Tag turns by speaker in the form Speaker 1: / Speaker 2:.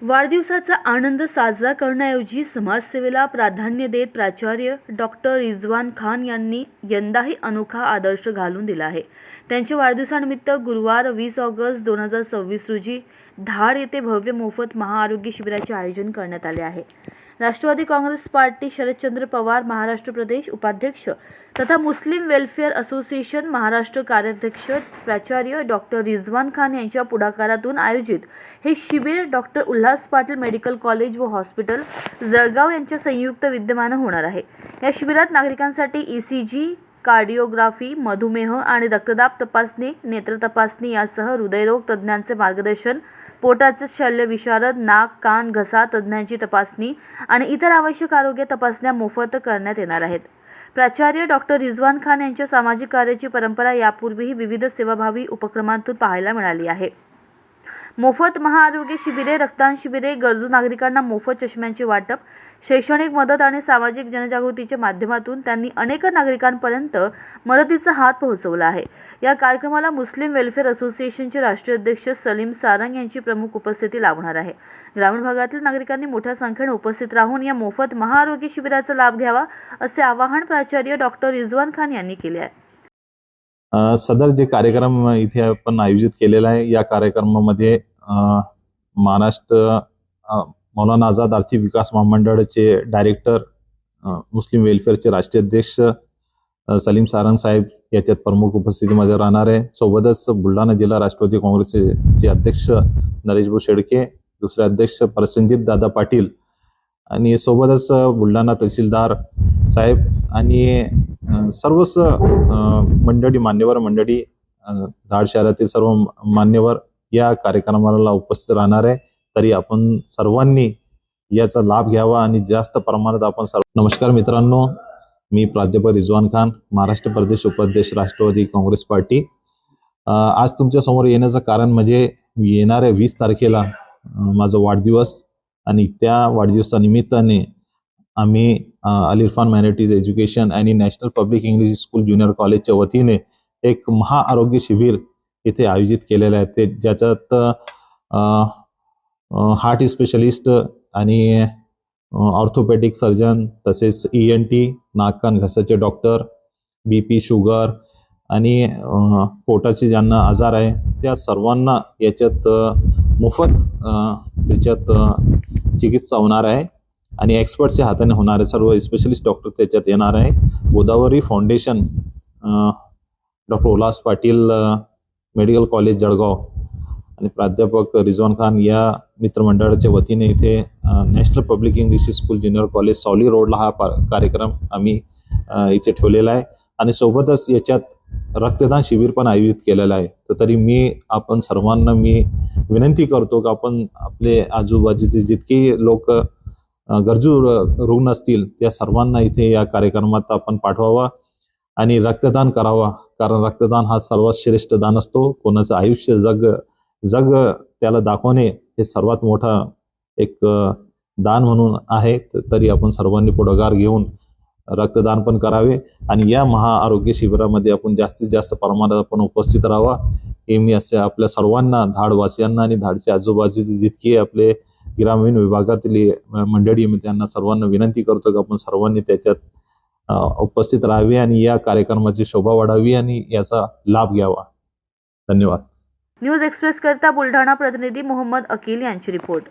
Speaker 1: वाढदिवसाचा आनंद साजरा करण्याऐवजी समाजसेवेला प्राधान्य देत प्राचार्य डॉक्टर रिजवान खान यांनी यंदाही अनोखा आदर्श घालून दिला आहे। त्यांच्या वाढदिवसानिमित्त गुरुवार 20 ऑगस्ट 2026 रोजी धाड येथे भव्य मोफत महाआरोग्य शिबिराचे आयोजन करण्यात आले आहे। राष्ट्रवादी काँग्रेस पार्टी शरदचंद्र पवार महाराष्ट्र प्रदेश उपाध्यक्ष तथा मुस्लिम वेलफेअर असोसिएशन महाराष्ट्र कार्याध्यक्ष प्राचार्य डॉक्टर रिजवान खान यांच्या पुढाकारातून आयोजित हे शिबिर doctor Ulhas Patil medical college व हॉस्पिटल जळगाव यांच्या संयुक्त विद्यमाने होणार आहे। या शिबिरात नागरिकांसाठी ECG, कार्डिओग्राफी, मधुमेह आणि रक्तदाब तपासणी, नेत्र तपासणी यासह हृदयरोग तज्ज्ञांचे मार्गदर्शन, पोटाचे शल्य विशारद, नाक, कान, घसा तज्ज्ञांची तपासणी आणि इतर आवश्यक आरोग्य तपासण्या मोफत करण्यात येणार आहेत। प्राचार्य डॉक्टर रिजवान खान यांच्या सामाजिक कार्याची परंपरा यापूर्वीही विविध सेवाभावी उपक्रमांतून पाहायला मिळाली आहे। मोफत महाआरोग्य शिबिरे, रक्तदान शिबिरे, गरजू नागरिकांना मोफत चष्म्यांचे वाटप, शैक्षणिक मदत आणि सामाजिक जनजागृतीच्या माध्यमातून त्यांनी अनेक नागरिकांपर्यंत मदतीचा हात पोहोचवला आहे। या कार्यक्रमाला मुस्लिम वेलफेअर असोसिएशनचे राष्ट्रीय अध्यक्ष सलीम सारंग यांची प्रमुख उपस्थिती लाभणार आहे। ग्रामीण भागातील नागरिकांनी मोठ्या संख्येने उपस्थित राहून या मोफत महाआरोग्य शिबिराचा लाभ घ्यावा असे आवाहन प्राचार्य डॉक्टर रिजवान खान यांनी केले आहे।
Speaker 2: सदर जे कार्यक्रम इथे आपण आयोजित केलेला आहे, या कार्यक्रमामध्ये महाराष्ट्र मौलाना आझाद आर्थिक विकास महामंडळाचे डायरेक्टर, मुस्लिम वेलफेअरचे राष्ट्रीय अध्यक्ष सलीम सारंग साहेब याच्यात प्रमुख उपस्थितीमध्ये राहणार आहे। सोबतच बुलढाणा जिल्हा राष्ट्रवादी काँग्रेसचे अध्यक्ष नरेश भाऊ शेळके, दुसरे अध्यक्ष प्रसंजित दादा पाटील आणि सोबतच बुलढाणा तहसीलदार साहेब आणि सर्वच मंडळी, मान्यवर मंडळी, धाड शहरातील सर्व मान्यवर या कार्यक्रमाला उपस्थित राहणार आहे। तरी आपण सर्वांनी याचा लाभ घ्यावा आणि जास्त प्रमाणात आपण नमस्कार मित्रांनो, मी प्राध्यापक रिजवान खान, महाराष्ट्र प्रदेश उपाध्यक्ष राष्ट्रवादी काँग्रेस पार्टी। आज तुमच्या समोर येण्याचं कारण म्हणजे येणाऱ्या 20 तारखेला माझा वाढदिवस आणि त्या वाढदिवसानिमित्ताने आम्ही अली इरफान मायनॉरिटीज एज्युकेशन आणि national public English school junior कॉलेजच्या वतीने एक महाआरोग्य शिबिर इथे आयोजित केलेलं आहे। ते ज्याच्यात हार्ट स्पेशलिस्ट आणि ऑर्थोपेडिक सर्जन, तसेच ENT, नाक कान घसाचे डॉक्टर, BP, शुगर आणि पोटाचे ज्यांना आजार आहे त्या सर्वांना याच्यात मोफत त्याच्यात चिकित्सा होणार आहे आणि एक्सपर्टच्या हाताने होणार आहे। सर्व स्पेशलिस्ट डॉक्टर त्याच्यात येणार आहे। Godavari foundation, doctor Ulhas Patil medical college Jalgaon आणि प्राध्यापक रिजवान खान या मित्रमंडळाच्या वतीने इथे national public English school junior college सावली रोडला हा कार्यक्रम आम्ही इथे ठेवलेला आहे आणि सोबतच याच्यात रक्तदान शिबिर पण आयोजित केलेलं आहे। तर तरी आपण सर्वांना विनंती करतो की आपण आपले आजूबाजूचे जितके लोक गरजू रुग्ण असतील त्या सर्वांना इथे या कार्यक्रमात आपण पाठवावा आणि रक्तदान करावा, कारण रक्तदान हा सर्वात श्रेष्ठ दान असतो। कोणाचं आयुष्य जग त्याला दाखवणे हे सर्वात मोठा एक दान म्हणून आहे। तरी आपण सर्वांनी पुढाकार घेऊन रक्तदान पण करावे आणि या महाआरोग्य शिबिरामध्ये आपण जास्तीत जास्त प्रमाणात आपण उपस्थित राहावा हे मी असे आपल्या सर्वांना, धाडवासियांना आणि धाडच्या आजूबाजूचे जितके आपले ग्रामीण विभागातील मंडळी त्यांना सर्वांना विनंती करतो की आपण सर्वांनी त्याच्यात उपस्थित राहावे आणि या कार्यक्रमाची शोभा वाढावी आणि याचा लाभ घ्यावा। धन्यवाद।
Speaker 1: न्यूज एक्सप्रेस करता बुलढाणा प्रतिनिधी मोहम्मद अकील यांची रिपोर्ट।